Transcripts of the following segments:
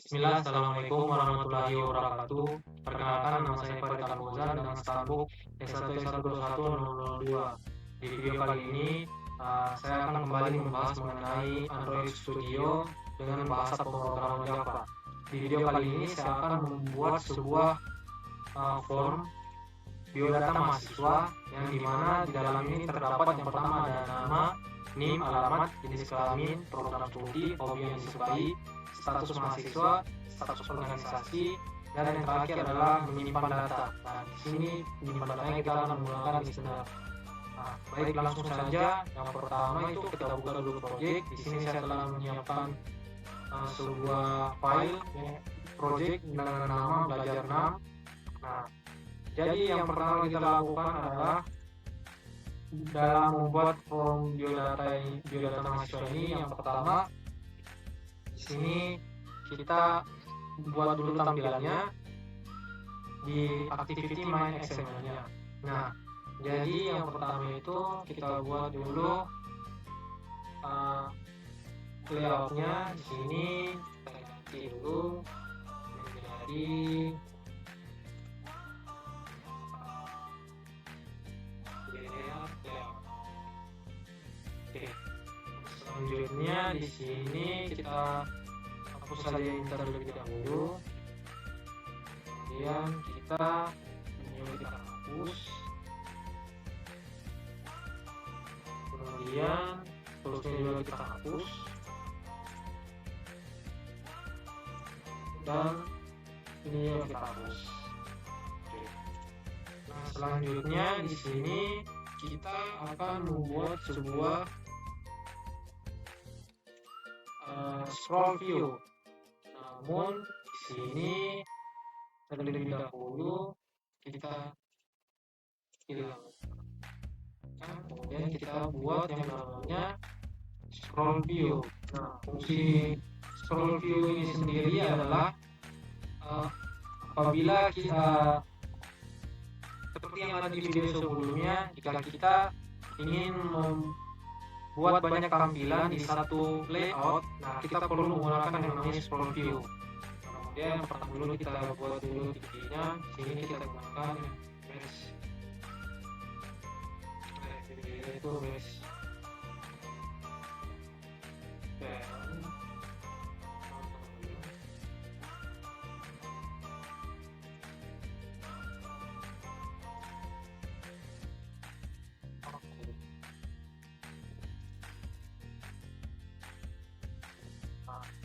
Bismillah, Assalamualaikum warahmatullahi wabarakatuh. Perkenalkan, nama saya Farid Al-Fauzan dengan stambuk S1S1210002. Di video kali ini, saya akan kembali membahas mengenai Android Studio dengan bahasa pemrograman Java. Di video kali ini, saya akan membuat sebuah form biodata mahasiswa yang dimana di dalam ini terdapat yang pertama ada nama, NIM, alamat, jenis kelamin, program studi, hobi yang disukai, status mahasiswa, status organisasi, dan yang terakhir adalah menyimpan data. Nah, di sini menyimpan datanya kita akan menggunakan listener. Nah, baik langsung saja. Yang pertama itu kita buka dulu project. Di sini saya telah menyiapkan sebuah file project dengan nama belajar 6. Nah, jadi yang pertama kita lakukan adalah dalam membuat form biodata mahasiswa ini, yang pertama di sini kita buat dulu tampilannya di activity main XML-nya. Nah, jadi yang pertama itu kita buat dulu layout-nya. Di sini kita ganti dulu menjadi selanjutnya di sini kita hapus saja yang terlebih dahulu. Kemudian kita hapus. Kemudian terusnya juga kita hapus. Dan ini juga kita hapus. Nah, selanjutnya di sini kita akan membuat sebuah scroll view. Namun di sini terlebih dahulu kita hilangkan, kemudian kita buat yang namanya scroll view. Nah, fungsi scroll view ini sendiri adalah apabila kita seperti yang ada di video sebelumnya, jika kita ingin membuat banyak tampilan di satu layout, nah kita perlu menggunakan yang namanya scroll view. Kemudian yang pertama dulu kita buat dulu titiknya. Di sini kita gunakan mesh, yaitu mesh.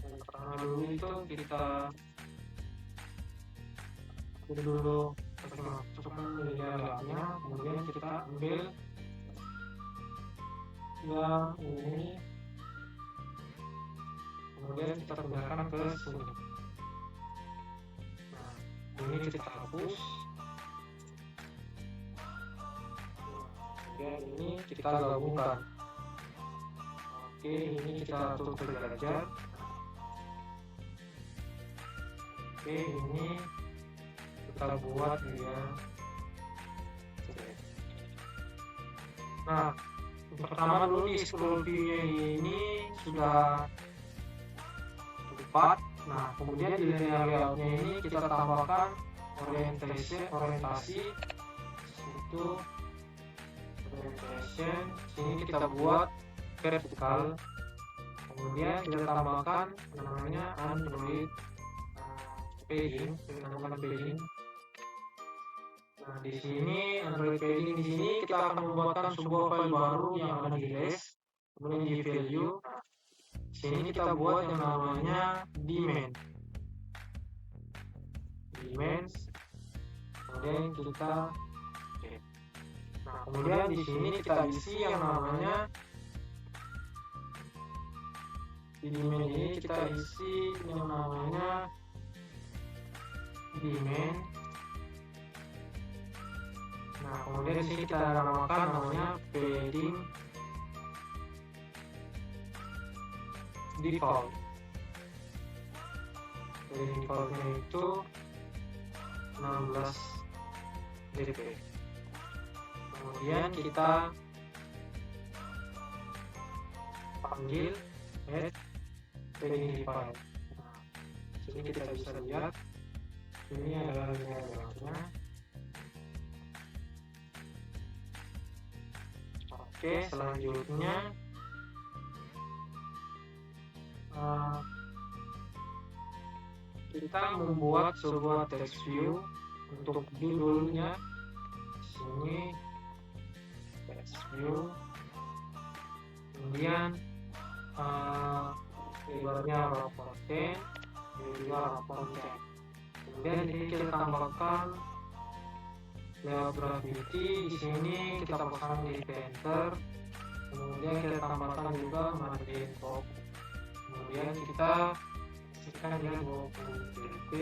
Yang pertama dulu itu kita dulu masukkan layout-nya, kemudian kita ambil yang ini, kemudian kita pindahkan ke sini. Nah, ini kita hapus. Kemudian ini kita gabungkan. Oke, ini kita atur ke derajat. Oke, ini kita buat dia. Nah, pertama dulu di scroll view-nya ini sudah tepat. Nah, kemudian di layout-nya ini kita tambahkan orientasi itu orientation. Sini kita buat vertikal. Kemudian kita tambahkan namanya Android padding, kita tambahkan padding. Nah, di sini Android padding di sini kita akan membuatkan sebuah file baru yang ada di list, kemudian di value. Nah, di sini kita buat yang namanya dimen. Kemudian kita Nah, kemudian di sini kita isi yang namanya di dimen ini kita isi yang namanya dimen. Nah, kemudian di sini kita namakan namanya padding default. Padding defaultnya itu 16 dp. Kemudian kita panggil add padding default. Sini kita bisa lihat ini adalah nilai-nilainya. Oke, selanjutnya kita membuat sebuah text view untuk judulnya. Sini text view, kemudian lebarnya berapa konten, ini juga berapa konten. Kemudian di sini kita tambahkan layout gravity, di sini kita pasang di center. Kemudian kita tambahkan juga margin top. Kemudian kita kasihkan dia 20 pp.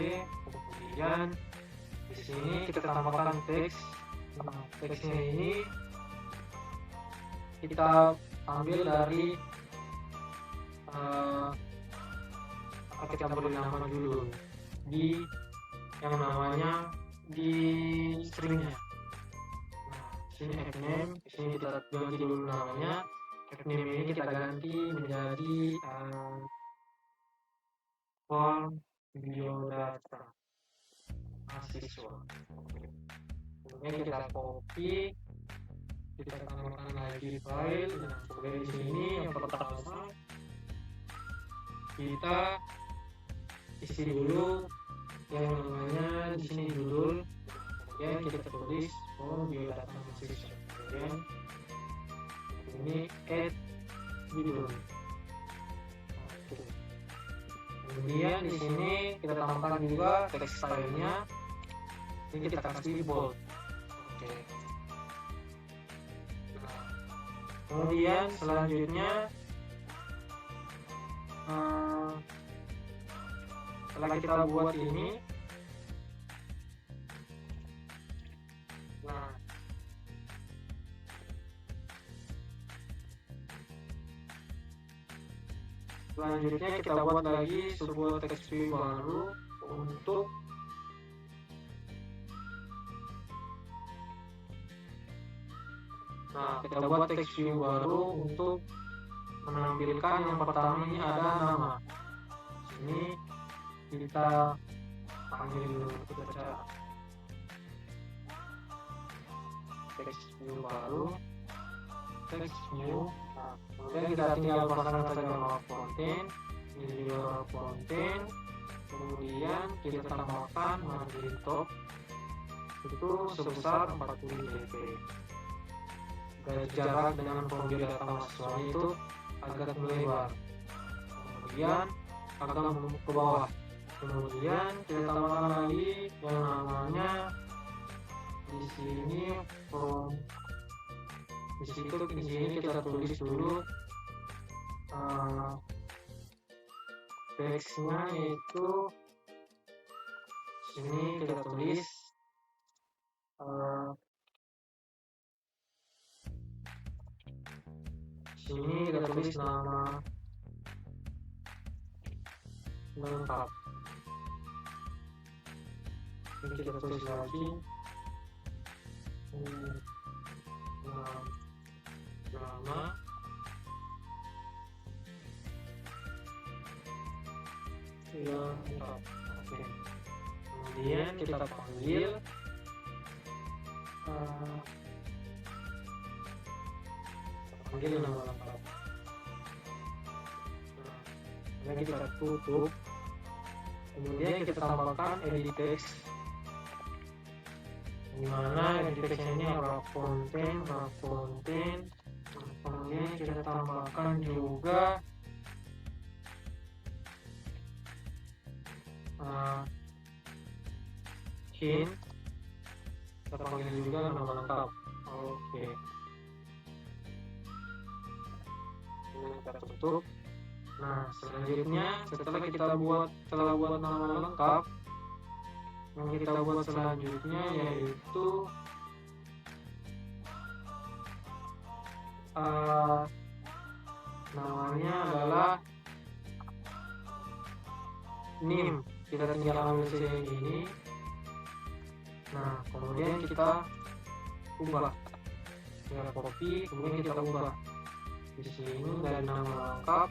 Kemudian di sini kita tambahkan teks. Nah, teksnya ini kita ambil dari kita beri nama judul di yang namanya di stringnya. Nah, sini name, di sini kita ganti dulu namanya. Name ini kita ganti menjadi form biodata mahasiswa. Kemudian kita copy, kita tambahkan lagi file. Nah, kemudian di sini yang pertama kita isi dulu yang namanya di sini judul. Kemudian kita tulis form biodata mahasiswa. Kemudian ini add judul. Kemudian di sini kita tambahkan juga text stylenya. Ini kita kasih bold. Oke. Nah, kemudian selanjutnya setelah kita buat ini, nah selanjutnya kita buat lagi sebuah text view baru untuk kita buat text view baru untuk menampilkan yang pertama ini ada nama. Sini kita panggil dulu, kita cari text view baru, text view. Nah, kemudian kita tinggal pasangkan saja nama konten, ini juga konten. Kemudian kita tambahkan margin top itu sebesar 40 dp. Garis jarak dengan form biodata mahasiswa itu agak melebar, kemudian agak ke bawah. Kemudian kita tambahkan lagi yang namanya di sini form. Di sini kita tulis dulu teksnya itu. Sini kita tulis sini kita tulis nama lengkap. Ini kita tulis lagi nama lengkap. Oke. Kemudian kita panggil nama lengkap. Kemudian kita tutup. Kemudian kita tambahkan edit text, dimana edit textnya ini adalah konten. Kemudian kita tambahkan juga hint, kita panggil juga nama lengkap. Oke. Kita tutup. Nah, selanjutnya setelah buat nama lengkap, yang kita buat selanjutnya yaitu namanya adalah name. Kita tinggal ambil saja yang ini. Nah, kemudian kita ubah, kita copy, kemudian kita ubah di sini dari nama lengkap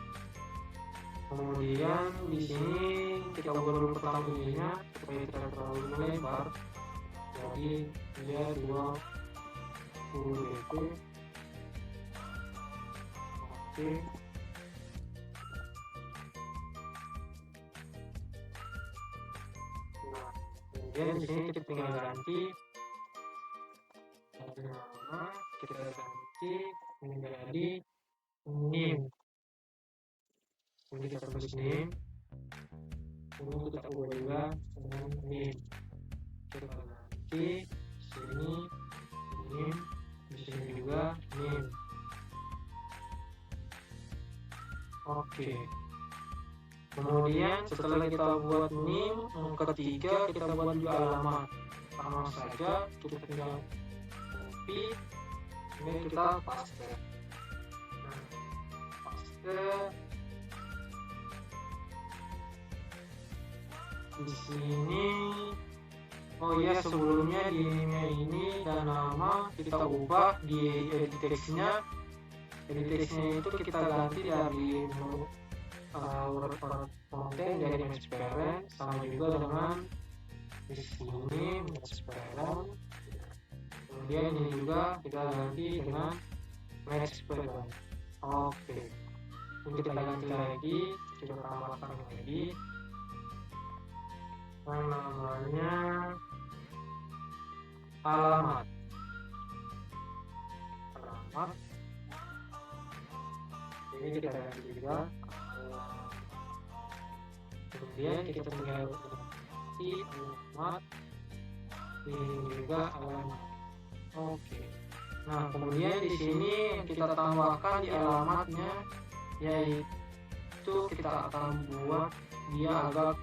Kemudian di sini kita ubah dulu pertama ininya supaya tidak terlalu melebar, jadi dia 20 dp. Oke. Nah, kemudian di sini kita tinggal ganti nama, kita ganti menjadi NIM. Ini kita tulis NIM. Ini kita ubah juga dengan NIM. Kita ganti sini NIM, di sini juga NIM. Oke. Kemudian setelah kita buat NIM, yang ketiga kita buat juga alamat. Sama saja, kita tinggal copy, ini kita paste. Nah, paste di sini. Oh iya, sebelumnya di NIM-nya ini dan nama kita ubah di edit text-nya. Edit text-nya itu kita ganti dari word content dari match parent, sama juga dengan di sini match parent. Kemudian ini juga kita ganti dengan match parent. Oke. Ini kita ganti lagi, kita tambahkan lagi yang namanya alamat. Ini kita ganti juga. Kemudian kita tinggal ganti alamat, ini juga alamat. Oke. Nah, kemudian di sini kita tambahkan di alamatnya, yaitu kita akan buat dia agak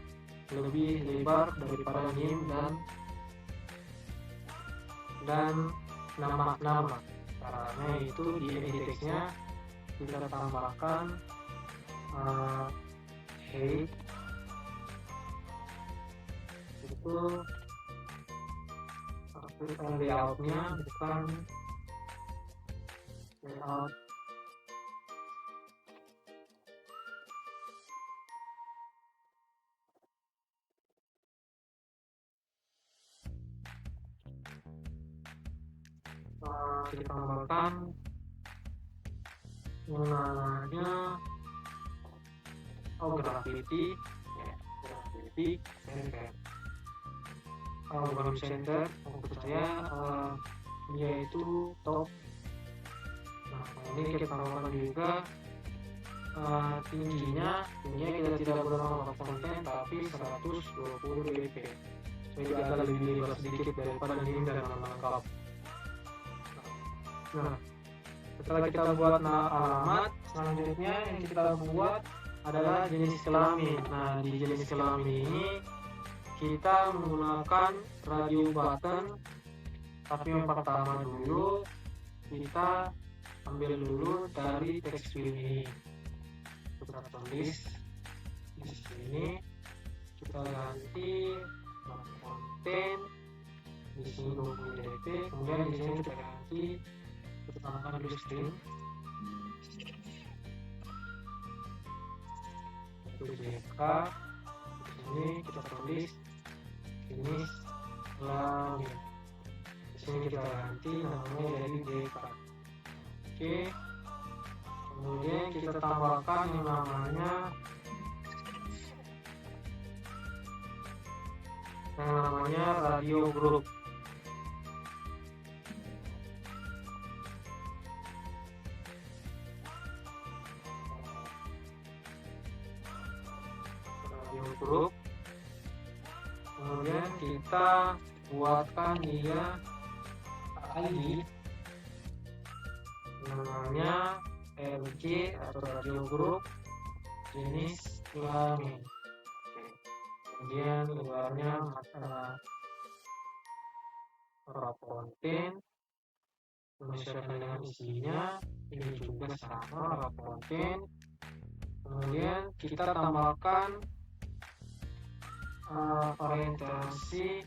lebih lebar daripada NIM dan nama-nama. Caranya itu di edit text-nya kita tambahkan height itu layoutnya, bukan layout. Kita tambahkan namanya graffiti, center. Bukan center, maksud saya dia itu top. Nah, ini kita tambahkan juga tingginya kita tidak bernomor konten tapi 120 dp, jadi agak lebih lebar sedikit daripada NIM dan nama lengkap. Nah, setelah kita buat alamat, selanjutnya yang kita buat adalah jenis kelamin. Nah, di jenis kelamin ini kita menggunakan radio button, tapi yang pertama dulu kita ambil dulu dari text field ini. Kita tulis di sini, kita ganti konten di sini 20 dp, kemudian di sini kita ganti, kita tambahkan dulu string itu JK. Di sini kita tulis jenis kelamin, di sini kita ganti namanya jadi JK. Oke, kemudian kita tambahkan yang namanya radio group. Grup, kemudian kita buatkan dia ID namanya RG atau radio group jenis kelamin. Kemudian luarnya konten menyesuaikan dengan isinya, ini juga sama konten. Kemudian kita tambahkan orientation,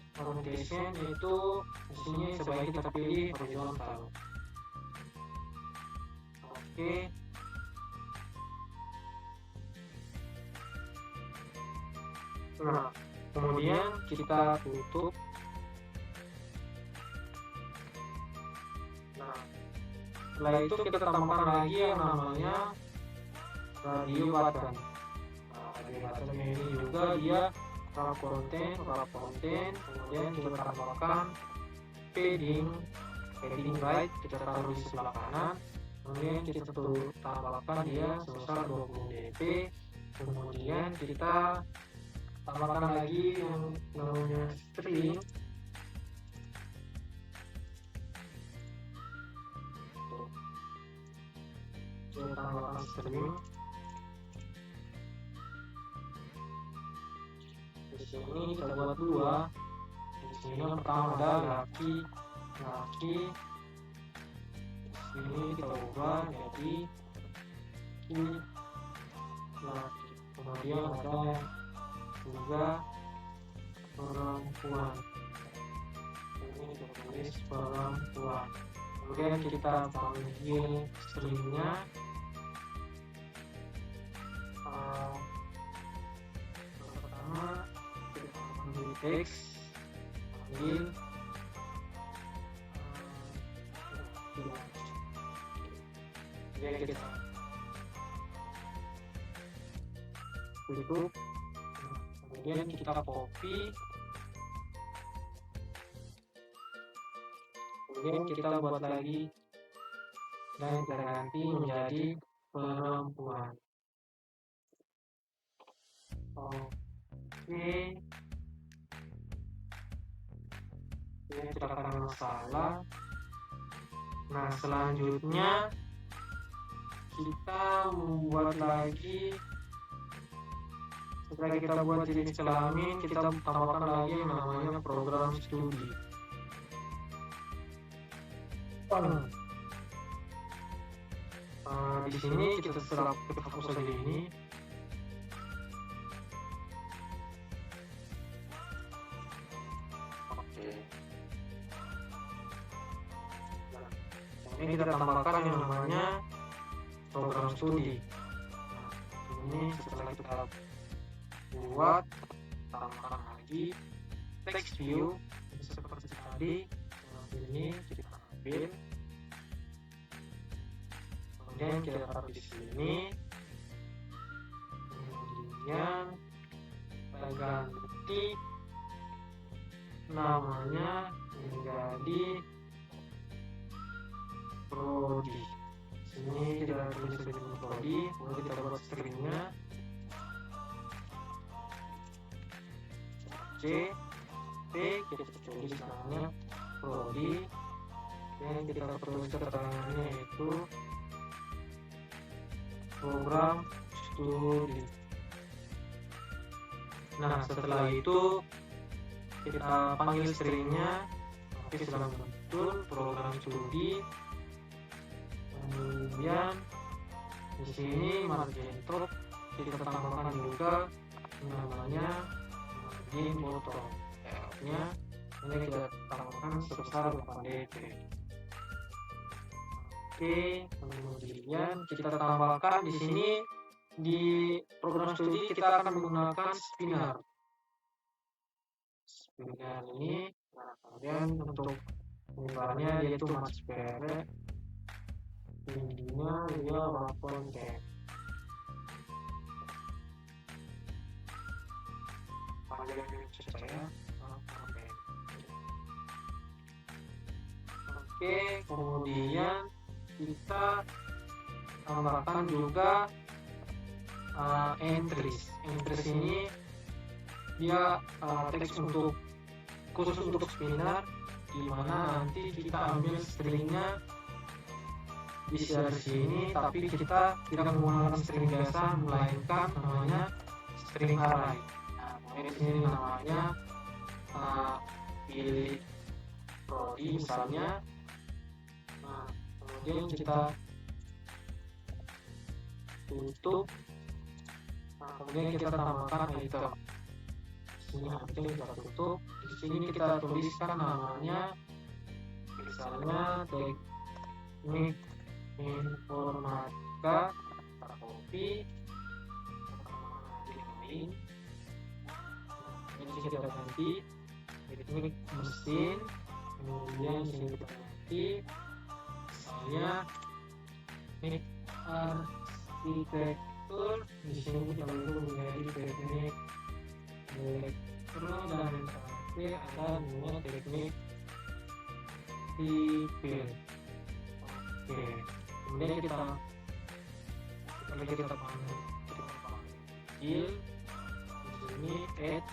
itu di sini sebaiknya kita pilih horizontal. Oke. Nah, kemudian kita tutup. Nah, setelah itu kita tambahkan lagi yang namanya radio button. Nah, radio button ini juga dia wrap konten, kemudian kita tambahkan padding right, kita taruh di sebelah kanan, kemudian kita tambahkan dia sebesar 20 dp, kemudian kita tambahkan lagi yang namanya string. Kita tambahkan string. Di sini kita buat dua. Di sini yang pertama ada laki. Di sini kita ubah jadi laki. Kemudian ada juga perempuan. Ini kita tulis perempuan. Kemudian kita panggil stringnya. Pertama kita panggil text, panggil kemudian kita tutup, kemudian kita copy, kemudian kita buat lagi dan kita ganti menjadi perempuan. Oke, ini tidak akan masalah. Nah, selanjutnya kita membuat lagi. Setelah kita buat jenis kelamin, kita tambahkan lagi yang namanya program studi. Di sini kita hapus saja ini. Oke. Nah, ini kita tambahkan yang namanya program studi. Nah, ini setelah kita buat, tambahkan lagi text view seperti tadi. Ini kita ambil, kemudian kita taruh di sini, kemudian kita ganti namanya menjadi prodi. Sini kita tulis di prodi, kemudian kita buat stringnya C, T, kita tulis namanya prodi, dan kita tulis keterangannya itu program studi. Nah, setelah itu kita panggil stringnya, oke, sudah muncul program studi. Kemudian di sini margin top kita tambahkan juga namanya margin bottom. Nya ini kita tambahkan sebesar 8 dp. Oke, kemudian kita tambahkan di sini di program studi kita akan menggunakan spinner. Spinner ini, nah, kemudian untuk penyebarannya yaitu match pair, tingginya dia wrap content. Panjang saya. Oke, kemudian kita tambahkan juga entries. Entries ini dia teks untuk khusus untuk spinner, di mana nanti kita ambil stringnya bisa dari sini, tapi kita tidak menggunakan string biasa, melainkan namanya string array. Nah, di sini namanya pilih prodi misalnya. Nah, kemudian kita tutup. Nah, kemudian kita tambahkan item. Sini item kita tutup. Di sini kita tuliskan namanya, misalnya teknik informatika, kita copy, link, sini kita ganti teknik mesin, kemudian di sini kita ganti misalnya teknik arsitektur, di sini kita ubah menjadi teknik elektro, dan terakhir ada dua teknik sipil. Oke, kemudian kita panggil di sini add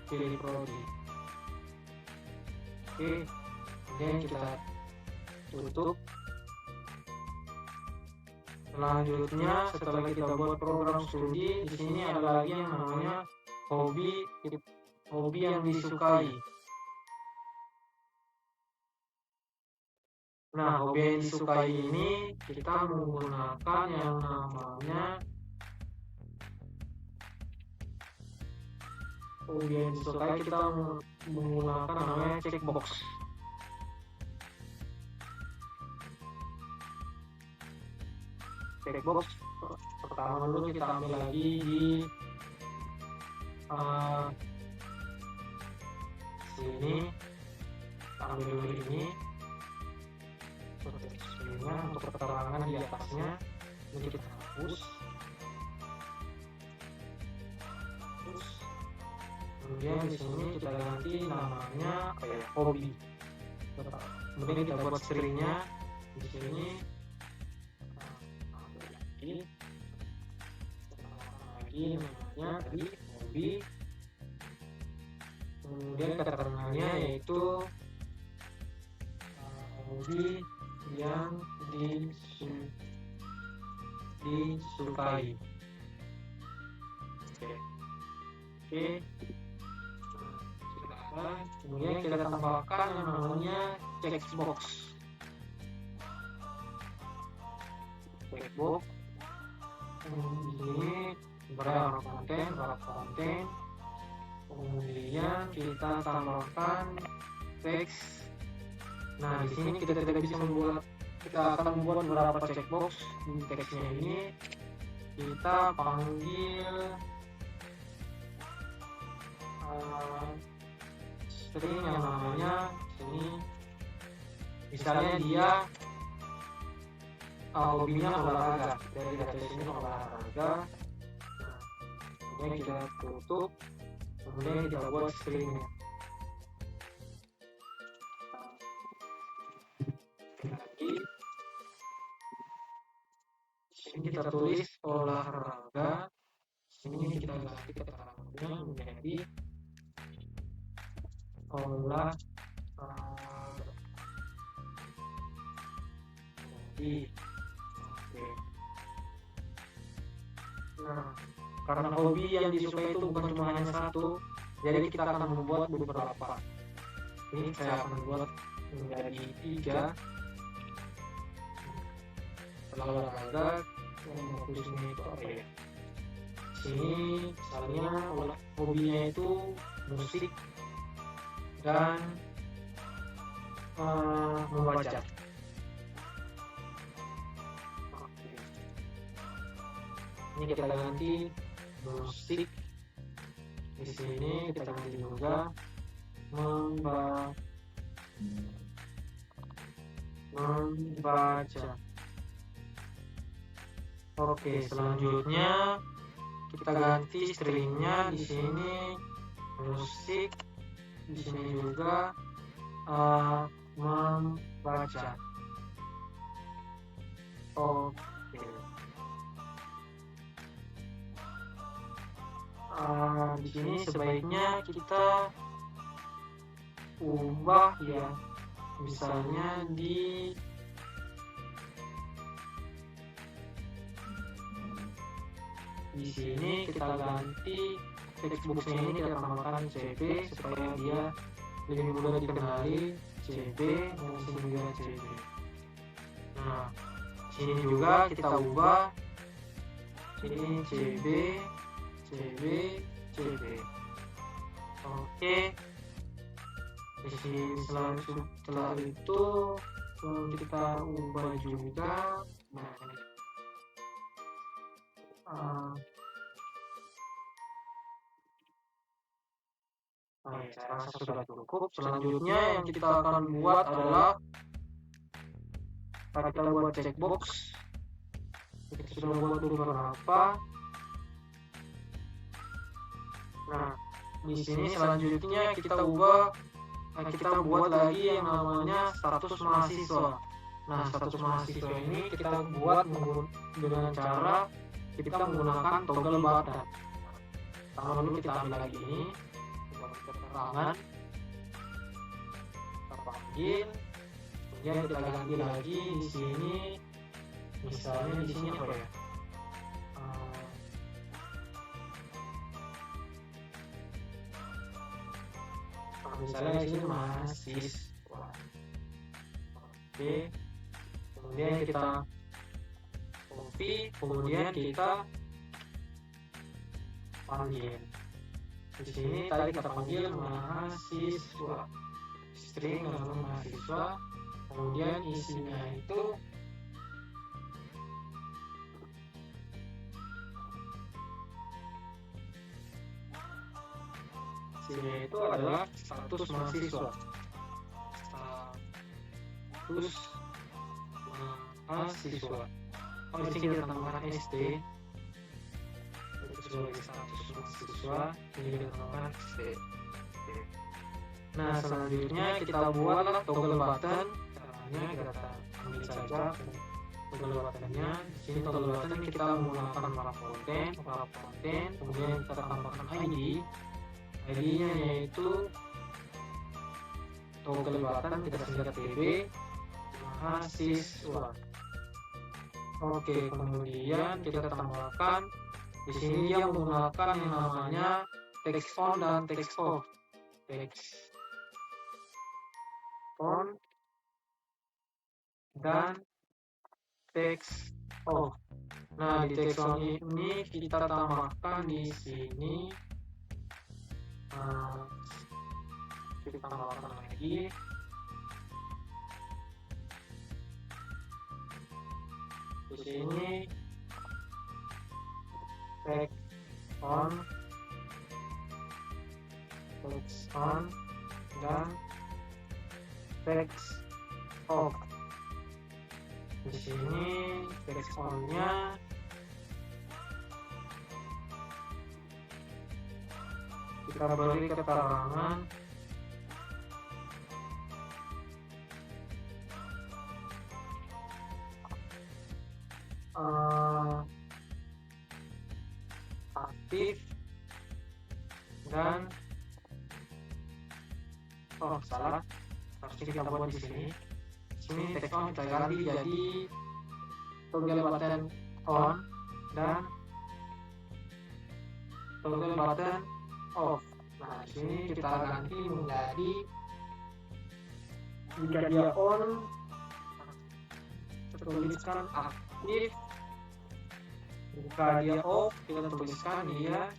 pilih prodi. Oke, kemudian kita tutup. Selanjutnya setelah kita buat program studi, di sini ada lagi yang namanya hobi yang disukai. Nah, hobi yang disukai ini kita menggunakan yang namanya hobi yang disukai, kita menggunakan namanya checkbox. Checkbox pertama dulu kita ambil lagi di sini, kita ambil dulu ini untuk keterangan di atasnya, ini kita hapus. Kemudian di sini kita ganti namanya hobi. Kemudian kita buat stringnya di sini lagi namanya tadi hobi. Kemudian keterangannya yaitu hobi yang disukai. Oke. Kemudian kita tambahkan yang namanya checkbox. Di sini berapa konten. Kemudian kita tambahkan teks. Nah, di sini kita tidak bisa kita akan membuat beberapa checkbox. Di teksnya ini kita panggil string yang namanya ini, misalnya dia hobinya olahraga, dari data ini olahraga. Kemudian kita tutup, kemudian kita buat stringnya. Sini kita tulis olahraga, sini kita ganti keterangannya menjadi olahraga. Oke. Nah, karena hobi yang disukai itu bukan cuma hanya satu, jadi kita akan membuat beberapa. Ini saya akan membuat menjadi 3. Setelah olahraga, fokusnya itu apa ya? Sini misalnya hobinya itu musik dan membaca. Ini kita ganti musik, di sini kita ganti juga membaca. Oke, selanjutnya kita ganti stringnya, di sini musik, di sini juga membaca. Oke. Di sini sebaiknya kita ubah ya, misalnya di sini kita ganti textboxnya ini, kita tambahkan CB supaya dia lebih mudah dikenali, CB, dan sini juga CB. Nah, sini juga kita ubah, sini CB. Oke. Di sini setelah itu kita ubah juga. Nah, saya rasa sudah cukup. Selanjutnya yang kita akan buat adalah kita buat checkbox. Kita sudah buat beberapa. Nah, di sini selanjutnya kita buat lagi yang namanya status mahasiswa. Nah, status mahasiswa ini kita buat dengan cara kita menggunakan toggle button. Pertama dulu kita ambil lagi ini, keterangan, kita panggil, kemudian kita ganti lagi di sini, misalnya di sini apa ya? Misalnya di sini mahasiswa. Oke, kemudian kita copy, kemudian kita panggil. Di sini tadi kita panggil mahasiswa, string lalu mahasiswa, kemudian isinya itu adalah status mahasiswa. Status mahasiswa. Oh, di sini kita tambahkan ST. Itu sebagai status mahasiswa. Ini kita tambahkan ST. Nah, selanjutnya kita buatlah toggle button. Caranya kita ambil saja toggle buttonnya. Di sini toggle button kita menggunakan wrap content, kemudian kita tambahkan ID. ID-nya yaitu toggle button, kita singkat TB mahasiswa. Oke, kemudian kita tambahkan di sini dia menggunakan yang namanya text on dan text off. Text on dan text off. Nah, di text on ini kita tambahkan di sini kita tambahkan lagi di sini text on dan text off. Di sini text on-nya kita beri keterangan aktif dan salah, harusnya kita buat di sini. Sini text on kita ganti jadi toggle button on dan toggle button off. Nah, di sini kita ganti menjadi jika dia on kita tuliskan aktif, jika dia off kita tuliskan dia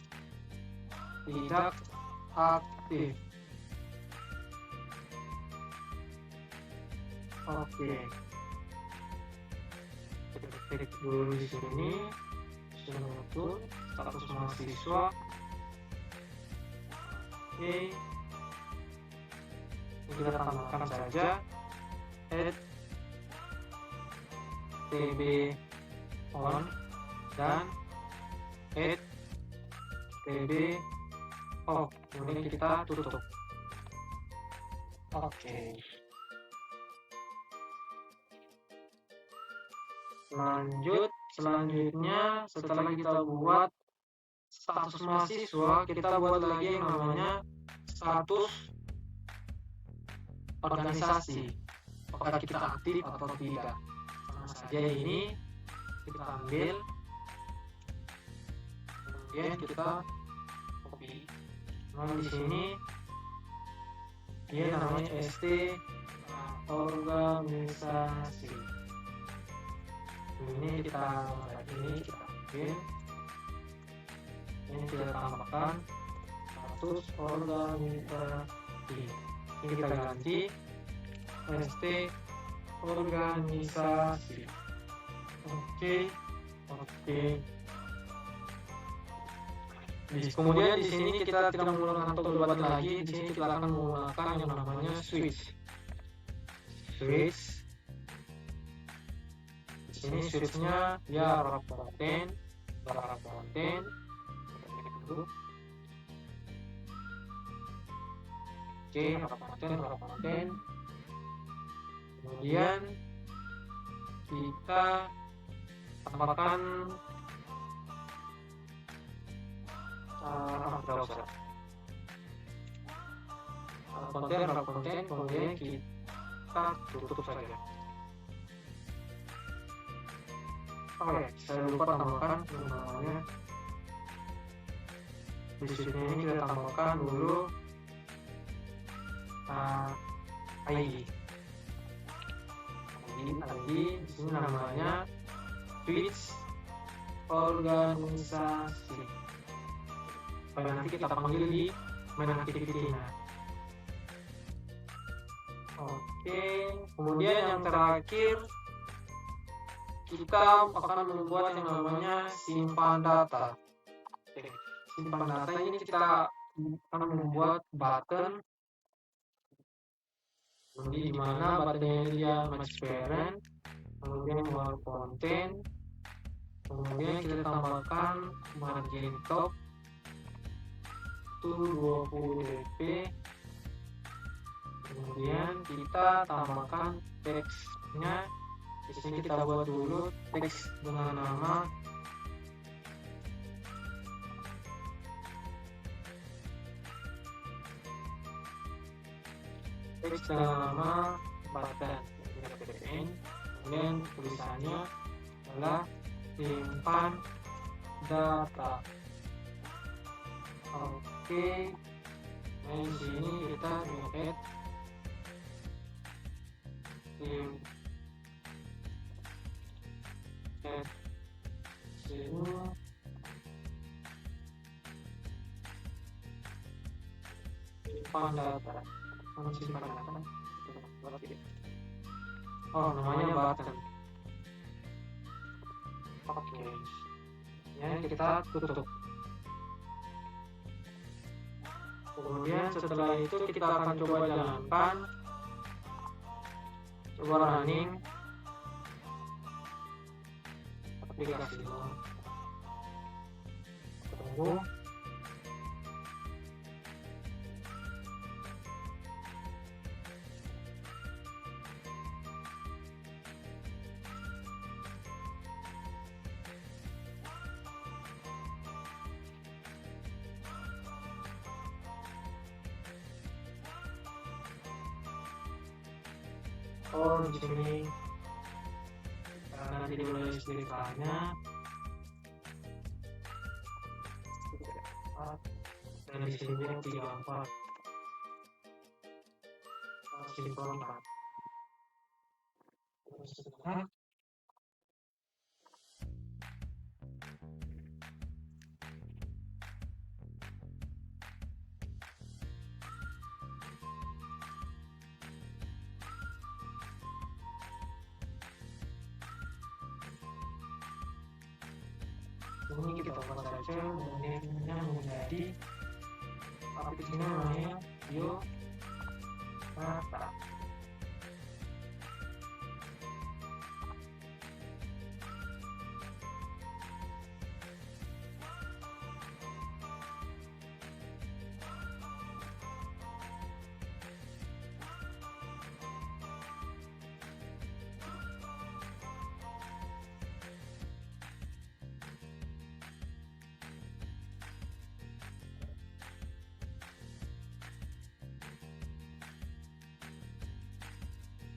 tidak aktif. Oke, kita ketik dulu di sini sudah betul status mahasiswa. Oke, kita tambahkan saja @tb on dan @tb off. Kemudian kita tutup. Oke. Selanjutnya setelah kita buat status mahasiswa, kita buat lagi yang namanya status organisasi. Apakah kita aktif atau tidak? Sama saja ini kita ambil, kemudian kita copy. Nah, di sini dia namanya ST organisasi. Ini kita ambil, ini kita tambahkan status organisasi. Ini kita ganti ST organisasi. Oke. Kemudian di sini kita tidak menggunakan toggle button lagi. Di sini kita akan menggunakan yang namanya switch. Di sini switchnya ya wrap content. Oke, wrap content. Kemudian kita tambahkan browser konten, kemudian kita tutup saja. Oke, saya lupa tambahkan namanya. Di sini kita tambahkan dulu ID. Di sini namanya Switch organisasi. Supaya nanti kita panggil di main activity-nya. Oke, kemudian yang terakhir kita akan membuat yang namanya simpan data. Oke, simpan data ini kita akan membuat button. Jadi di mana buttonnya dia match parent, kemudian wrap content, kemudian kita tambahkan margin top itu 20 dp, kemudian kita tambahkan teksnya. Di sini kita buat dulu teks dengan nama button, kemudian tulisannya adalah simpan data. Oke, nah di sini kita add sini simpan data. Oh, namanya button. Oke, ya kita tutup. Kemudian setelah itu kita akan coba jalankan, coba running aplikasinya. Tunggu. Oh, di sini nanti dimulai ceritanya. Dan di sini 34 simpel 4. Ini kita buat saja, kemudian menjadi aplikasinya namanya Bio Data.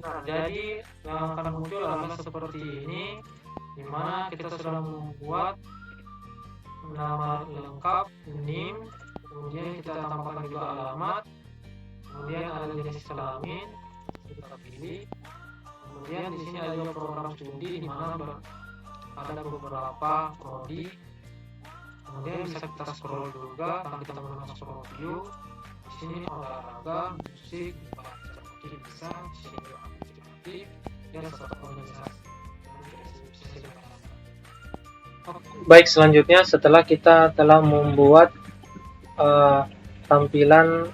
Nah, jadi yang akan muncul adalah seperti ini, di mana kita sudah membuat nama lengkap, NIM, kemudian kita tambahkan juga alamat, kemudian ada jenis kelamin, kita pilih, kemudian di sini ada juga program studi, di mana ada beberapa prodi, kemudian bisa kita scroll juga, kalau kita menggunakan scroll view, di sini olahraga, musik, bisa, dan organisasi. Baik, selanjutnya setelah kita telah membuat tampilan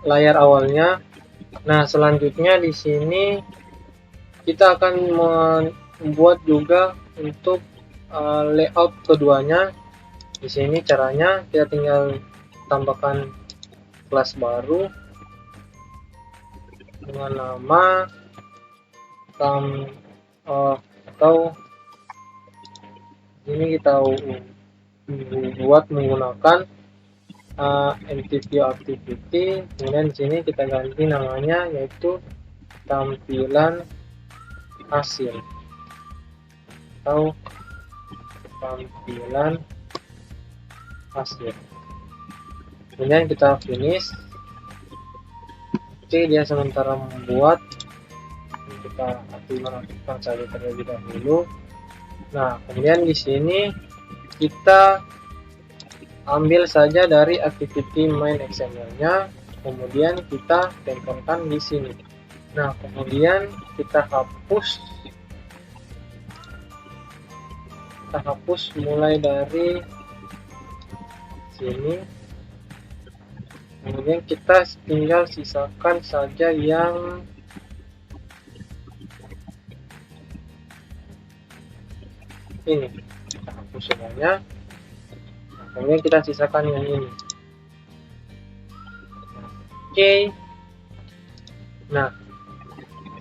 layar awalnya. Nah, selanjutnya di sini kita akan membuat juga untuk layout keduanya. Di sini caranya kita tinggal tambahkan kelas baru dengan nama atau ini kita buat menggunakan MTView activity. Kemudian di sini kita ganti namanya yaitu tampilan hasil atau tampilan hasil. Kemudian kita finish. Oke, dia sementara membuat, kita aktifkan saja terlebih dahulu. Nah, kemudian di sini kita ambil saja dari activity main XML-nya, kemudian kita tempelkan di sini. Nah, kemudian kita hapus mulai dari sini. Kemudian kita tinggal sisakan saja yang ini, kita hapus semuanya. Nah, kemudian kita sisakan yang ini. Oke. Nah,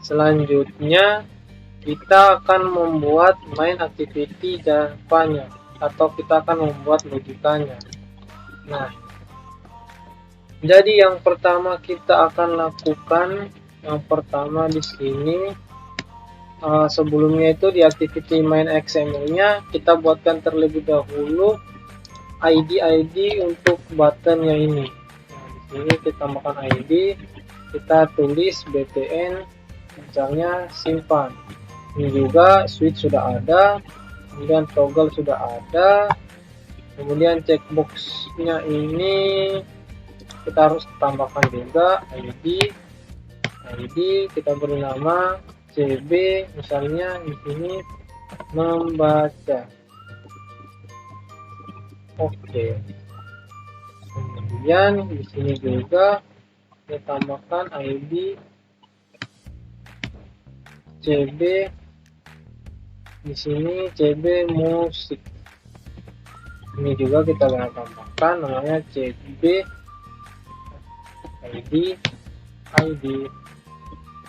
selanjutnya kita akan membuat main activity Java-nya, atau kita akan membuat logikanya. Nah, jadi yang pertama kita akan lakukan, yang pertama di sini sebelumnya itu di activity main XML-nya kita buatkan terlebih dahulu ID untuk buttonnya ini. Nah, di sini kita tambahkan ID, kita tulis btn, misalnya simpan. Ini juga switch sudah ada, kemudian toggle sudah ada, kemudian checkbox-nya ini kita harus tambahkan juga ID kita beri nama CB, misalnya di sini membaca. Oke. Kemudian di sini juga kita tambahkan ID CB, di sini CB musik. Ini juga kita tambahkan namanya CB ID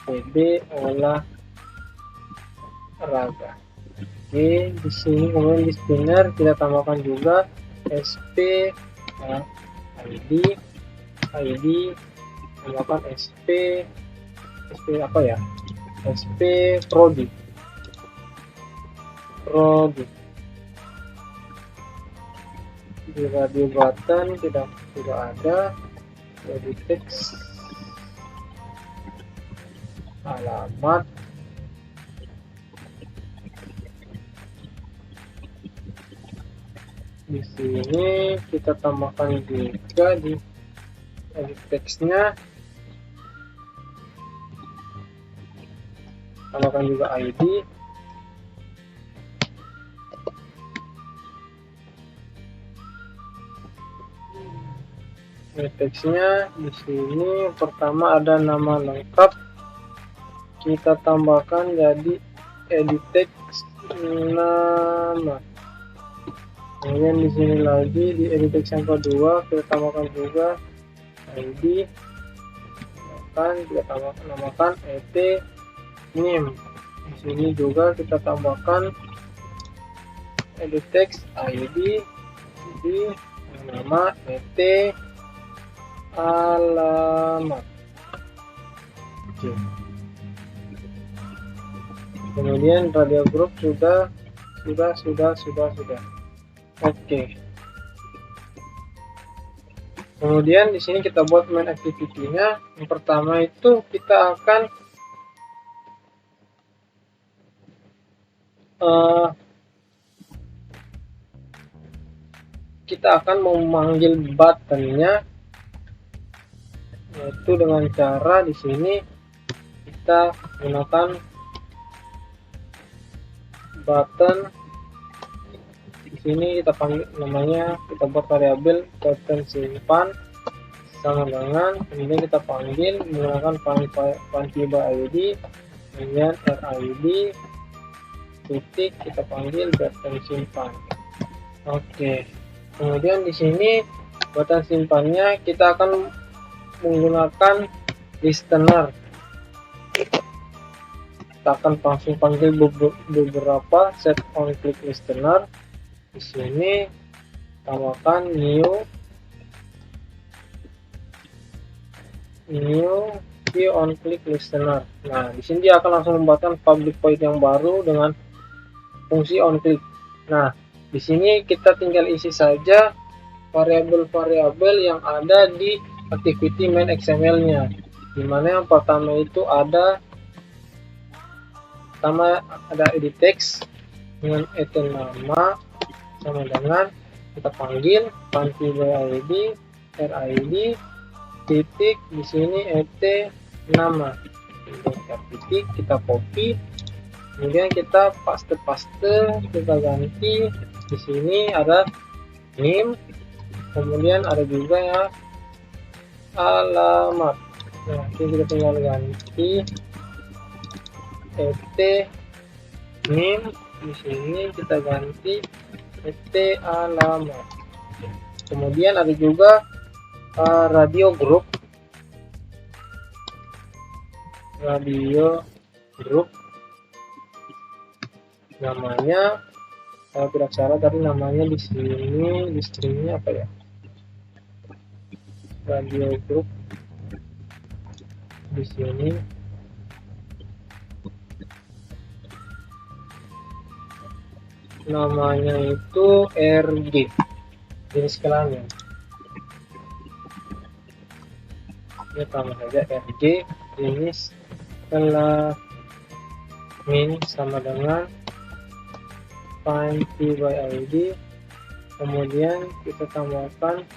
CB olahraga. Oke, di sini kemudian di spinner kita tambahkan juga SP ID tambahkan SP apa ya, SP Prodi. Di radio button tidak ada. Jadi teks alamat, di sini kita tambahkan juga di edit teksnya, tambahkan juga ID. Teksnya di sini pertama ada nama lengkap, kita tambahkan jadi edit text nama. Kemudian di sini lagi di edit text yang kedua kita tambahkan juga ID, kita namakan et name. Di sini juga kita tambahkan edit text ID di nama et alamat. Oke. Kemudian radio group sudah. Oke. Kemudian di sini kita buat main activity-nya. Yang pertama itu kita akan memanggil buttonnya, yaitu dengan cara di sini kita gunakan button. Di sini kita panggil namanya, kita buat variabel button simpan sama dengan, kemudian kita panggil menggunakan funky by id, kemudian rid titik, kita panggil button simpan. Oke, kemudian di sini button simpannya kita akan menggunakan listener. Kita akan langsung panggil beberapa set on click listener. Di sini tambahkan new view on click listener. Nah, di sini dia akan langsung membuatkan public void yang baru dengan fungsi on click. Nah, di sini kita tinggal isi saja variabel-variabel yang ada di activity main XML-nya. Dimana yang pertama itu ada edit text dengan item nama sama dengan kita panggil funky by id rid titik, di sini et nama, titik, kita copy, kemudian kita paste, kita ganti. Di sini ada name, kemudian ada juga ya alamat. Nah, kita tinggal ganti et name, di sini kita ganti et alamat. Kemudian ada juga radio group namanya, kalau tidak salah tadi namanya di sini, di stringnya apa ya, radio group. Di sini namanya itu rg, jenis kelamin. Ini tambah saja rg jenis kelamin sama dengan funky by id, kemudian kita tambahkan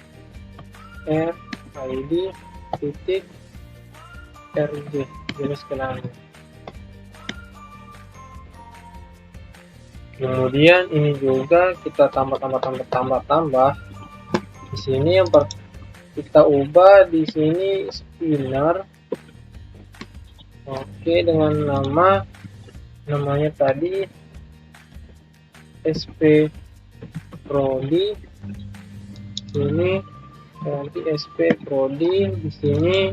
rid titik rg jenis kelamin. Kemudian ini juga kita tambah. Di sini yang kita ubah di sini spinner. Oke, dengan namanya tadi sp prodi. Ini nanti sp prodi, di sini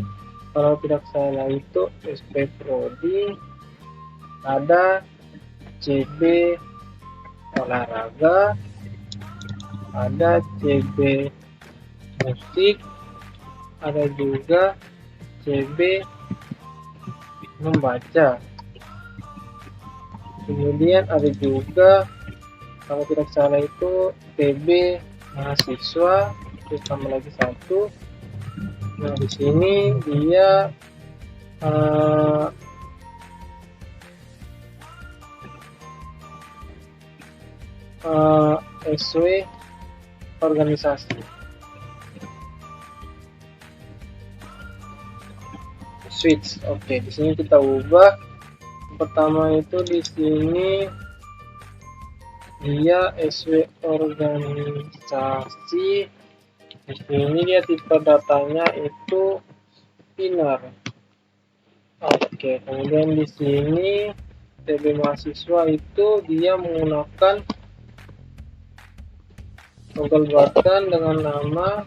kalau tidak salah itu sp prodi ada cb olahraga, ada cb musik, ada juga cb membaca, kemudian ada juga kalau tidak salah itu cb mahasiswa, terus tambah lagi satu. Nah, di sini dia SW organisasi. Switch. Oke, di sini kita ubah. Pertama itu di sini dia SW organisasi. Di sini dia tipe datanya itu spinner. Oke, kemudian di sini TB mahasiswa itu dia menggunakan toggle button dengan nama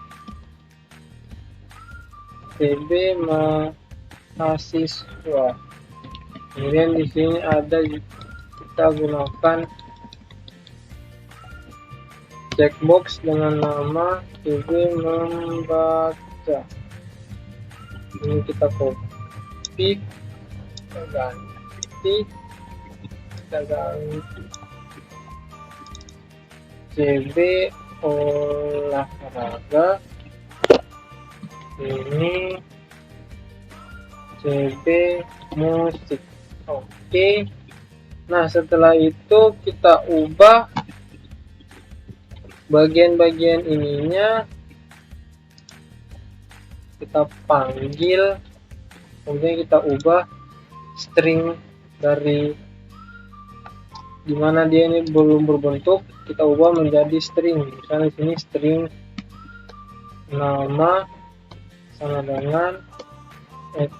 TB mahasiswa. Kemudian di sini ada kita gunakan checkbox dengan nama TB membaca. Ini kita copy, kita ganti CB olahraga, ini CB musik. Oke, nah setelah itu kita ubah bagian-bagian ininya, kita panggil, kemudian kita ubah string dari dimana dia ini belum berbentuk, kita ubah menjadi string. Misalnya di sini string nama sama dengan et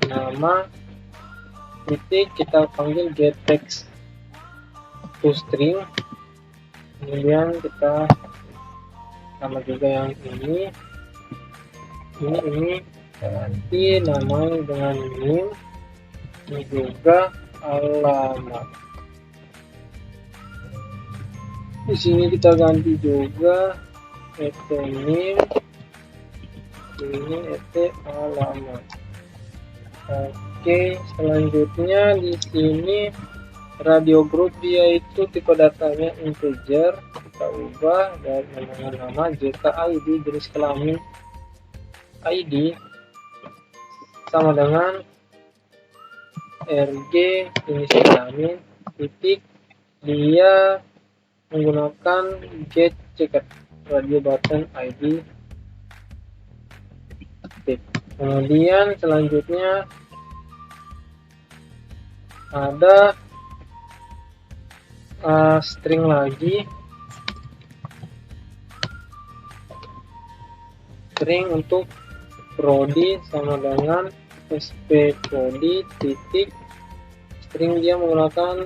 nama titik, kita panggil get text to string, kemudian kita sama juga yang ini ganti namanya dengan name, ini juga alamat. Di sini kita ganti juga name, ini alamat. Oke, selanjutnya di sini radio group dia itu tipe datanya integer, kita ubah dari nama JKID jenis kelamin ID sama dengan RG jenis kelamin titik, dia menggunakan get checker radio button ID titik. Kemudian selanjutnya ada string lagi, string untuk prodi sama dengan sp prodi titik, string dia menggunakan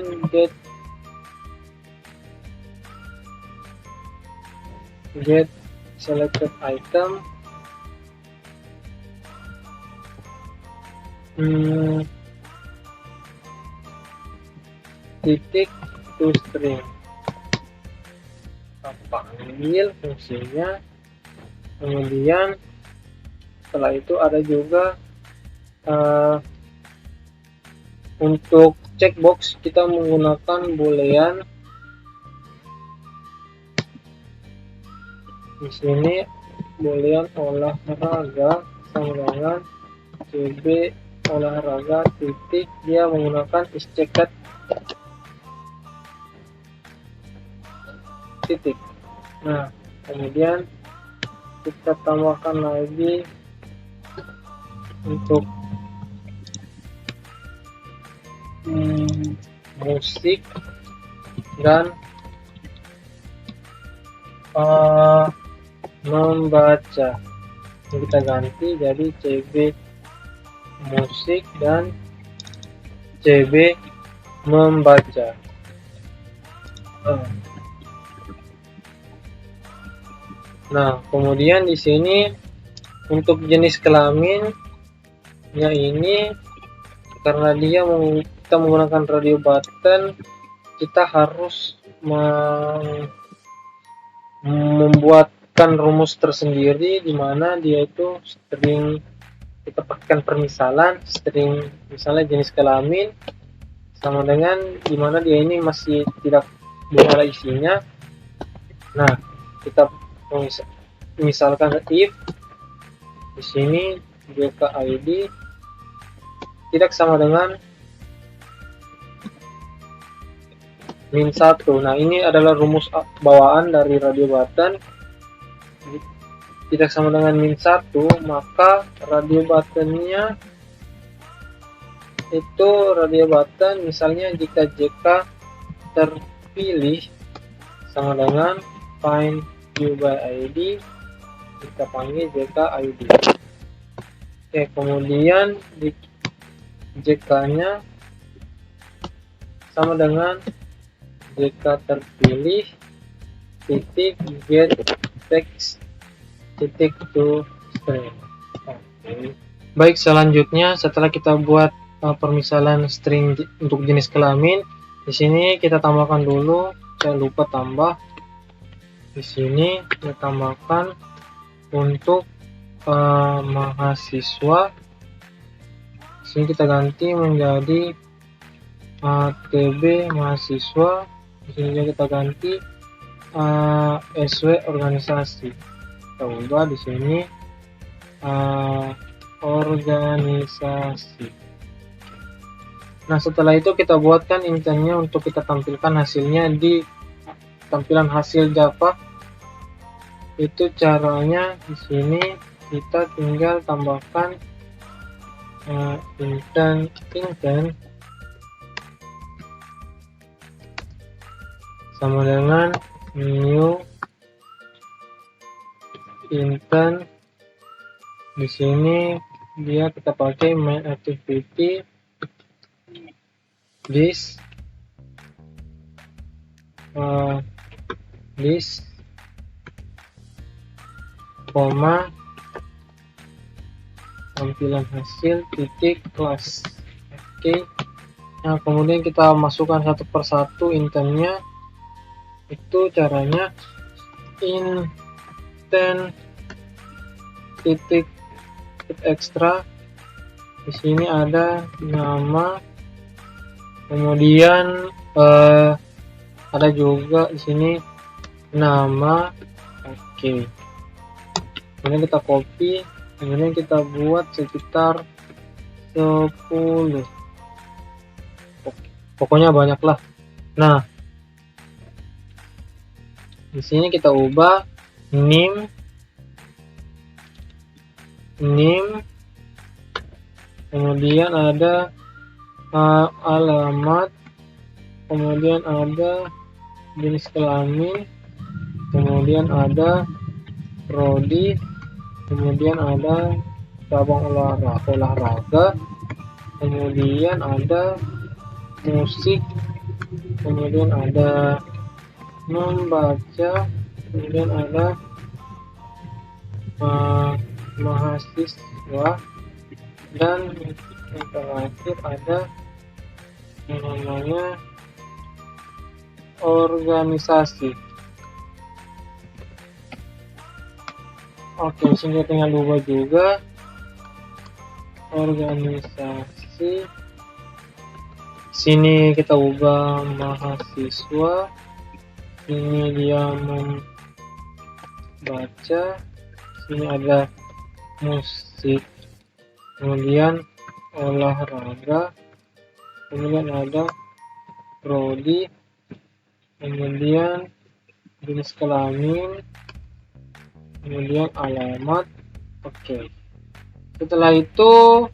get selected item, titik to string, kita panggil fungsinya. Kemudian setelah itu ada juga untuk checkbox kita menggunakan boolean. Di sini boolean olahraga sama dengan cb olahraga titik, dia menggunakan is checked titik. Nah, kemudian kita tambahkan lagi untuk musik dan membaca, kita ganti jadi cb musik dan cb membaca. Nah, kemudian di sini untuk jenis kelaminnya ini, karena dia kita menggunakan radio button, kita harus membuatkan rumus tersendiri, di mana dia itu string, kita pakaikan permisalan string misalnya jenis kelamin sama dengan di mana dia ini masih tidak belum ada isinya. Nah, kita misalkan if di sini JKID tidak sama dengan min 1. Nah, ini adalah rumus bawaan dari radio button. Tidak sama dengan min 1, maka radio buttonnya itu radio button misalnya jika JK terpilih sama dengan find view by ID, kita panggil JKID. Oke, kemudian di JK nya sama dengan JK terpilih titik get text titik to string. Baik, selanjutnya setelah kita buat permisalan string untuk jenis kelamin, di sini kita tambahkan dulu, saya lupa tambah. Di sini kita tambahkan untuk mahasiswa. Di sini kita ganti menjadi TB mahasiswa. Di sini juga kita ganti SW organisasi. Kita ubah di sini organisasi. Nah, setelah itu kita buatkan intinya untuk kita tampilkan hasilnya di tampilan hasil Java. Itu caranya di sini kita tinggal tambahkan intent sama dengan new intent. Di sini dia kita pakai main activity this koma tampilan hasil titik kelas. Oke. Nah, kemudian kita masukkan satu persatu intentnya. Itu caranya intent titik ekstra. Di sini ada nama, kemudian ada juga di sini nama. Oke. Kemudian kita copy, kemudian kita buat sekitar 10. Pokoknya banyak lah. Nah, di sini kita ubah name, kemudian ada alamat, kemudian ada jenis kelamin, kemudian ada prodi, kemudian ada cabang olahraga, kemudian ada musik, kemudian ada membaca, kemudian ada mahasiswa, dan yang terakhir ada yang namanya organisasi. Oke, sini tinggal ubah juga organisasi. Sini kita ubah mahasiswa, ini dia membaca, sini ada musik, kemudian olahraga, kemudian ada prodi, kemudian jenis kelamin, kemudian alamat. Oke. Setelah itu,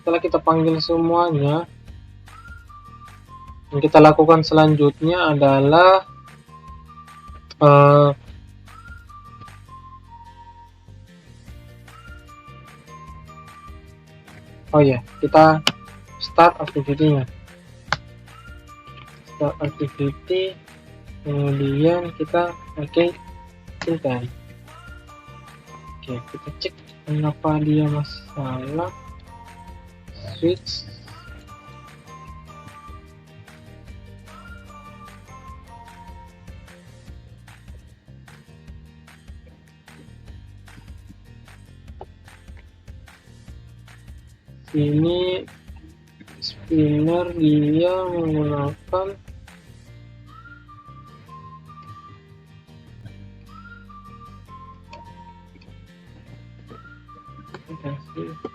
setelah kita panggil semuanya, yang kita lakukan selanjutnya adalah kita start activity-nya. Start activity, kemudian kita pakai intent. Oke, kita cek kenapa dia masalah switch. Ini spinner dia menggunakan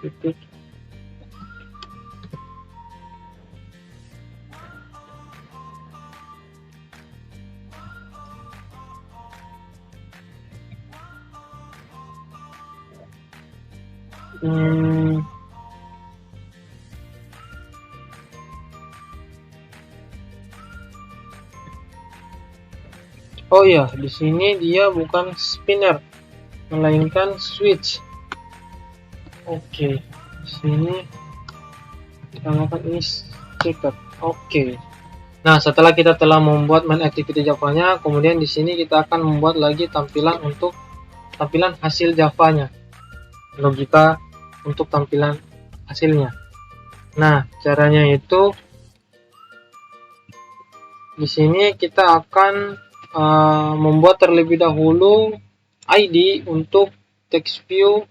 titik. Oh ya, di sini dia bukan spinner, melainkan switch. Oke, di sini kita akan ini checker. Oke. Nah, setelah kita telah membuat main activity Java-nya, kemudian di sini kita akan membuat lagi tampilan untuk tampilan hasil Java-nya. Logika untuk tampilan hasilnya. Nah, caranya itu di sini kita akan membuat terlebih dahulu ID untuk text view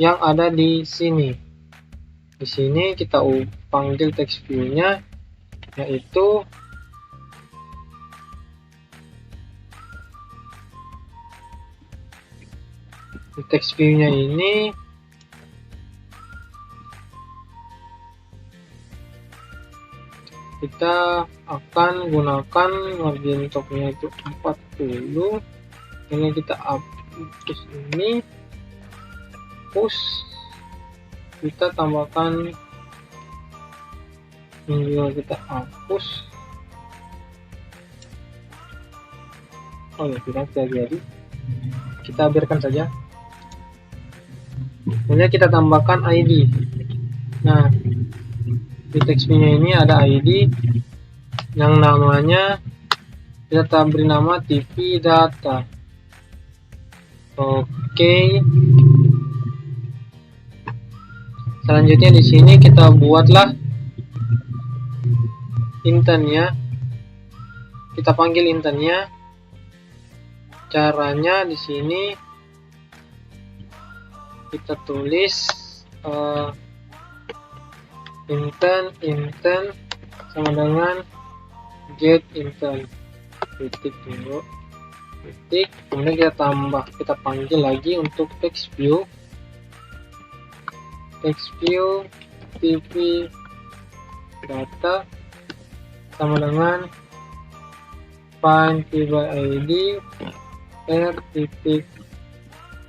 yang ada di sini. Di sini kita panggil text view-nya, yaitu di text view-nya ini kita akan gunakan margin top-nya itu 40. Ini kita hapus ini, push, kita tambahkan ini juga kita hapus, Oh ya, tidak terjadi, kita biarkan saja. Kemudian kita tambahkan ID. Nah, di text view-nya ini ada ID yang namanya kita beri nama TV data. Oke. Selanjutnya di sini kita buatlah intentnya. Kita panggil intentnya. Caranya di sini kita tulis intent sama dengan get intent titik dulu titik, kemudian kita panggil lagi untuk text view TV data sama dengan find by ID r titik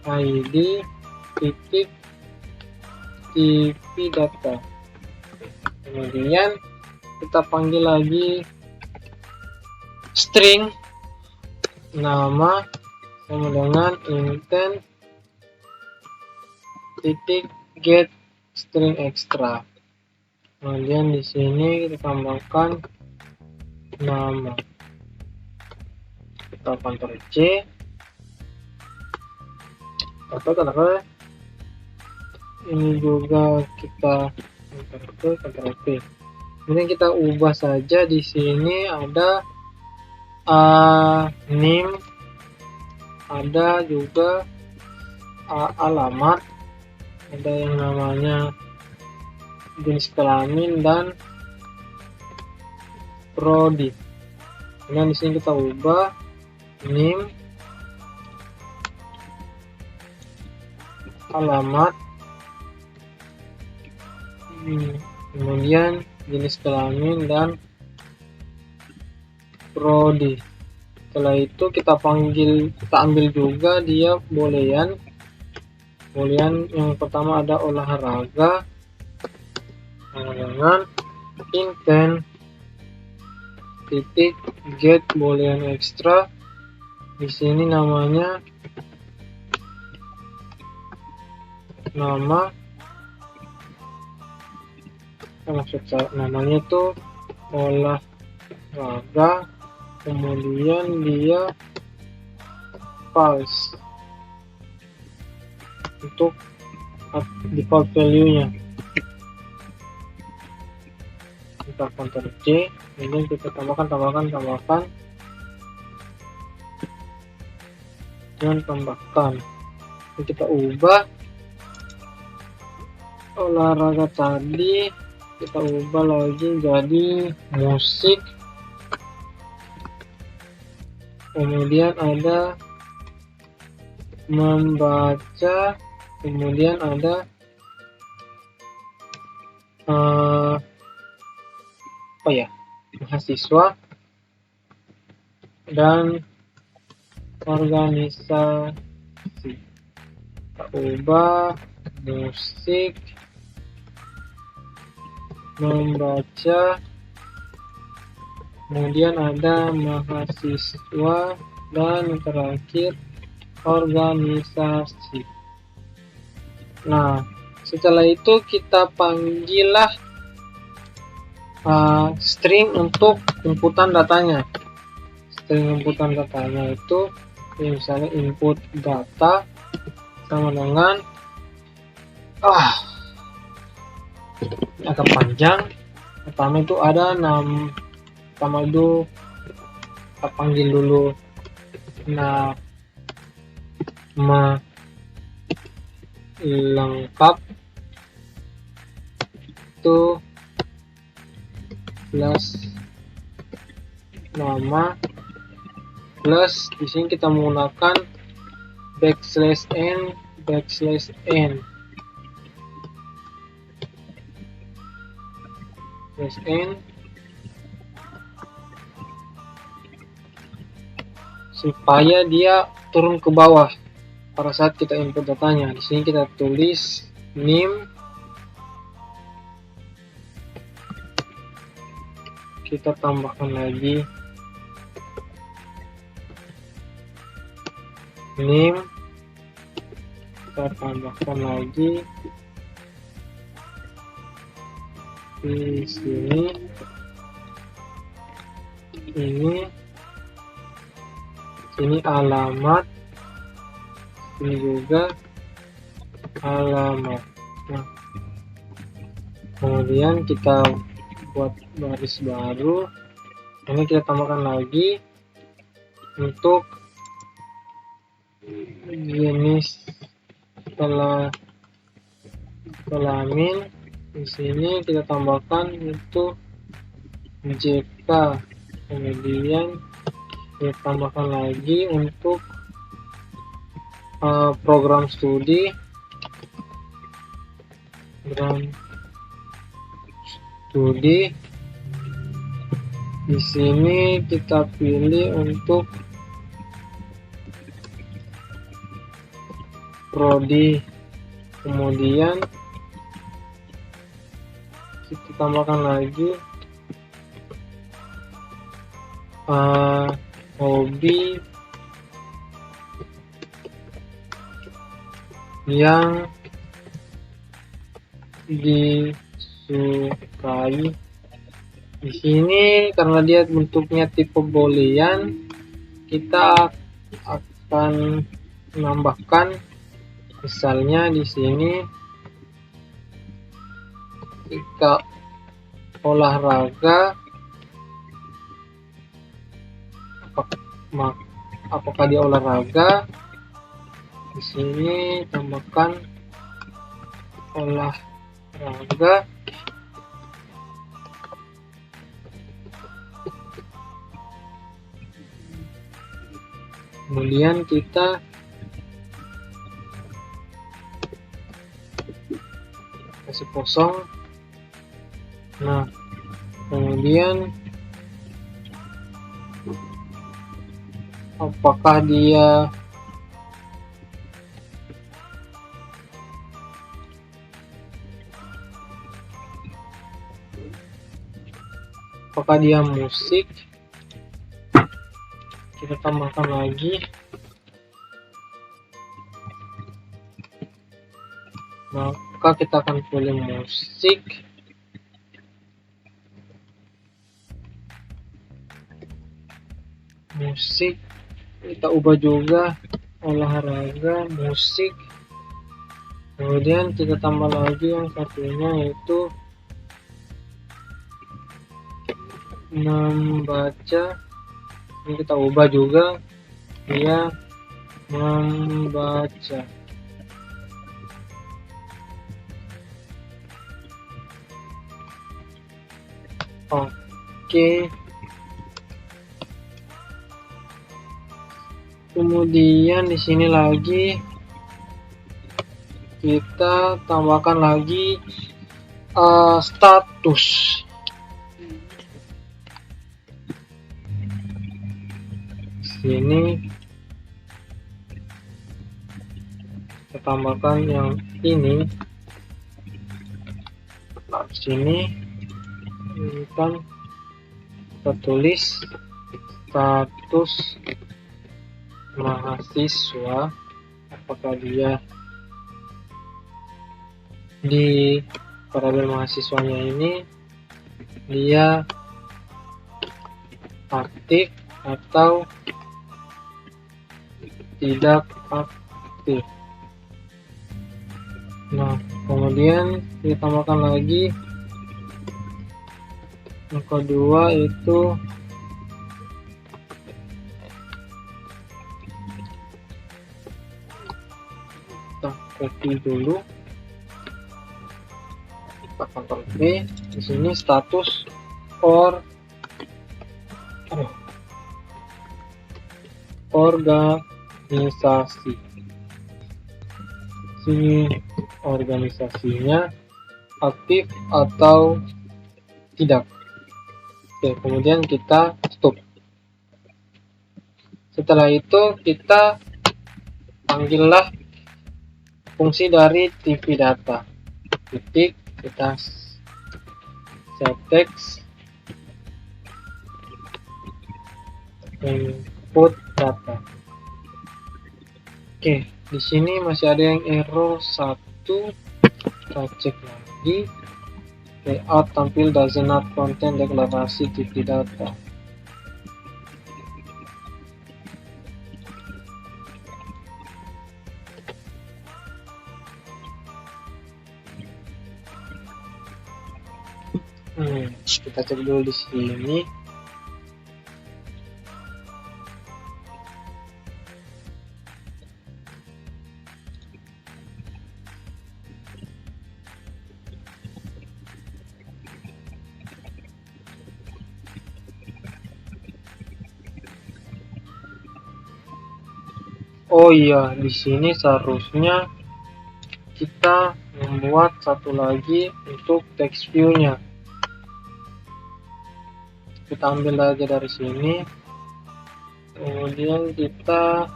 ID titik TV data. Kemudian kita panggil lagi string nama sama dengan intent titik get string extra. Kemudian di sini kita tambahkan nama. Kita Ctrl C. Atau ini juga kita Ctrl V. Kemudian kita ubah saja di sini ada name, ada juga alamat, ada yang namanya jenis kelamin dan prodi. Kemudian di sini kita ubah name, alamat, kemudian jenis kelamin dan prodi. Setelah itu kita ambil juga dia boolean yang pertama ada olahraga dengan intent titik get boolean extra. Di sini namanya namanya itu olahraga, kemudian dia false untuk default value nya. Kita Ctrl C, kemudian kita tambahkan dan tambahkan. Kita ubah olahraga tadi, kita ubah lagi jadi musik, kemudian ada membaca, kemudian ada mahasiswa dan organisasi. Kita ubah musik, membaca, kemudian ada mahasiswa dan terakhir organisasi. Nah, setelah itu kita panggillah string untuk inputan datanya. String inputan datanya itu misalnya input data sama dengan agak panjang. Pertama itu ada kita panggil dulu nama lengkap itu plus nama plus di sini kita menggunakan \n supaya dia turun ke bawah pada saat kita input datanya. Di sini kita tulis name, kita tambahkan lagi name, kita tambahkan lagi di sini. Ini alamat, ini juga alamat. Nah, kemudian kita buat baris baru. Ini kita tambahkan lagi untuk jenis kelamin. Di sini kita tambahkan itu JK. Kemudian kita tambahkan lagi untuk program studi. Di sini kita pilih untuk prodi. Kemudian kita tambahkan lagi hobi yang disukai. Di sini karena dia bentuknya tipe boolean, kita akan menambahkan misalnya di sini jika olahraga, apakah dia olahraga. Di sini tambahkan olahraga. Kemudian kita kasih kosong. Nah, kemudian apakah dia musik, kita tambahkan lagi. Maka kita akan pilih musik. Kita ubah juga olahraga, musik. Kemudian kita tambah lagi yang satunya yaitu membaca. Ini kita ubah juga dia membaca. Oke. Kemudian di sini lagi kita tambahkan lagi status. Sini kita tambahkan yang ini. Nah, sini kan kita tulis status mahasiswa, apakah dia di variabel mahasiswanya ini dia aktif atau tidak aktif. Nah, kemudian kita tambahkan lagi yang kedua itu kita copy dulu, kita Ctrl V. Di sini status organisasi. Sini organisasinya aktif atau tidak. Oke, kemudian kita stop. Setelah itu kita panggillah fungsi dari TV data. Titik, kita set text input data. Oke, di sini masih ada yang error 1. Kita cek lagi. Layout tampil does not contain deklarasi TV data. Kita cek dulu di sini. Oh iya, di sini seharusnya kita membuat satu lagi untuk text view-nya. Kita ambil aja dari sini. Kemudian kita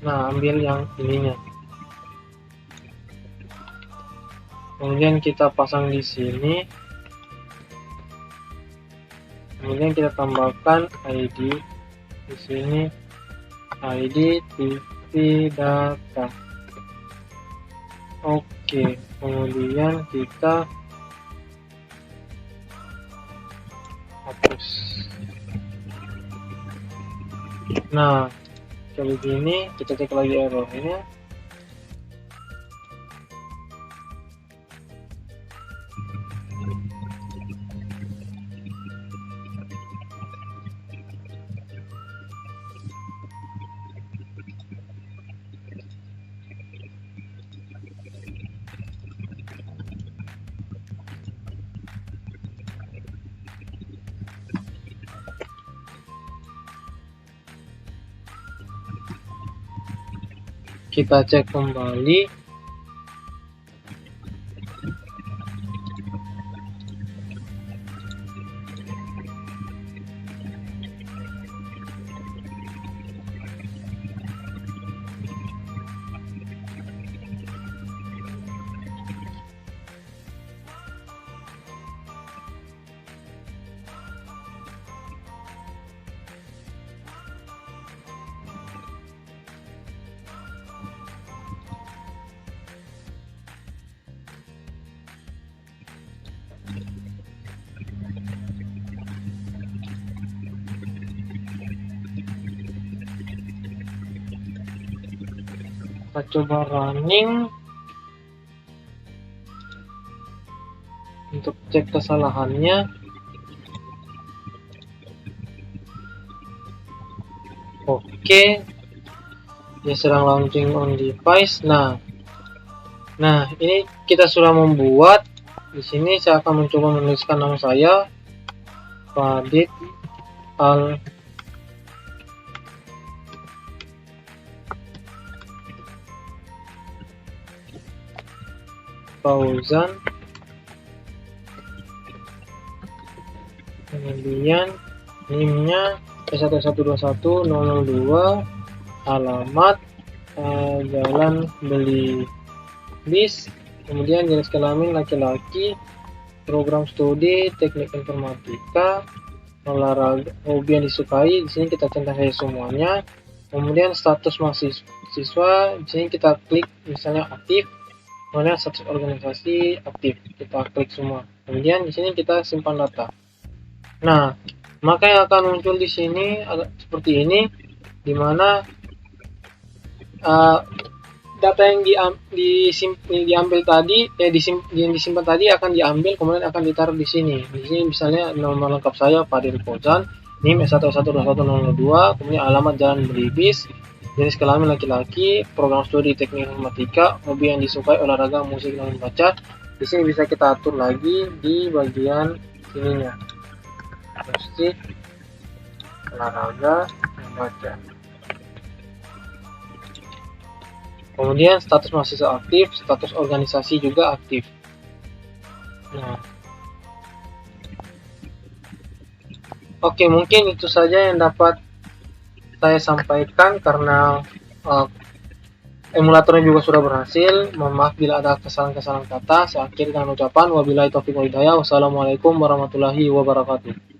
ambil yang ininya. Kemudian kita pasang di sini. Kemudian kita tambahkan ID di sini. ID TV data. Oke, kemudian kita hapus. Nah, kayak begini. Kita cek lagi errornya. Kita cek kembali. Kita coba running untuk cek kesalahannya. Oke, dia sedang launching on device. Nah, ini kita sudah membuat. Di sini saya akan mencoba menuliskan nama saya, Fadit Al Fauzan. Kemudian NIM-nya P1121002, alamat Jalan Beli Bis, kemudian jenis kelamin laki-laki, program studi teknik informatika, olahraga, hobi yang disukai. Di sini kita centang semuanya. Kemudian status mahasiswa, di sini kita klik misalnya aktif. Kemudian status organisasi aktif, kita klik semua. Kemudian di sini kita simpan data. Nah, maka yang akan muncul di sini seperti ini, dimana data yang diambil tadi, yang disimpan tadi akan diambil, kemudian akan ditaruh di sini. Di sini misalnya nama lengkap saya Fadil Fauzan, NIM S1121002, kemudian alamat Jalan Beli Bis, jenis kelamin laki-laki, program studi teknik informatika, hobi yang disukai olahraga, musik, dan membaca. Di sini bisa kita atur lagi di bagian sininya, musik, olahraga, membaca. Kemudian status mahasiswa aktif, status organisasi juga aktif. Nah, oke, mungkin itu saja yang dapat saya sampaikan karena emulatornya juga sudah berhasil. Mohon maaf bila ada kesalahan-kesalahan kata. Saya akhiri dengan ucapan wabillahi taufiq wal hidayah. Wassalamualaikum warahmatullahi wabarakatuh.